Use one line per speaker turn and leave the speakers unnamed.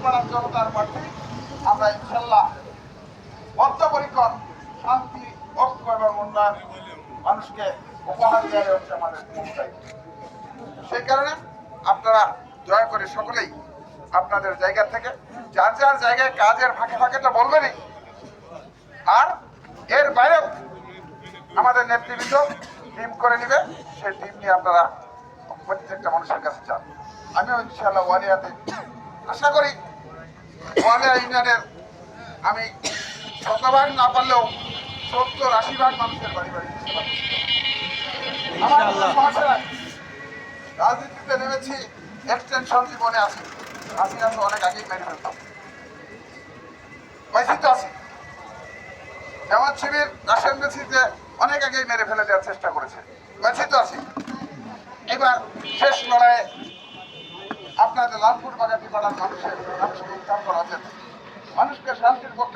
পাড়ার জনতার পার্টি আমরা ইনশাল্লাহ বদ্ধপরিকর শান্তি, ঐক্য এবং উন্নয়ন মানুষকে উপহার দেওয়া হচ্ছে আমাদের মূল। সেই কারণে আপনারা দয়া করে সকলেই আপনাদের জায়গা থেকে যার যার জায়গায় কাজের ফাঁকে ফাঁকেটা বলবেনই, আর এর বাইরেও আমাদের নেতৃবৃন্দ টিম করে নিবে, সেই টিম নিয়ে আপনারা প্রত্যেকটা মানুষের কাছে যান। আমিও ইনশাআল্লাহ ওয়ালিয়াতে আশা করি ওয়ালিয়া ইউনিয়নের আমি 100% না পারলেও 70-80% মানুষের বাড়ি বাড়ি আমার কোনো সমস্যা নাই। রাজনীতিতে নেমেছি এক্সটেনশন জীবনে আছি, হাসিনা তো অনেক আগেই মেরে ফেলতাম, পাইছি তো আছি। জামাত শিবির রাশিয়ান বেসিতে অনেক আগেই মেরে ফেলে দেওয়ার চেষ্টা করেছে, পাইছি তো আছি। এবার শেষ লড়াইয়ে আপনাদের লালপুর বাগাতি পাড়ার মানুষের উত্থান করা হচ্ছে, মানুষকে শান্তির পক্ষে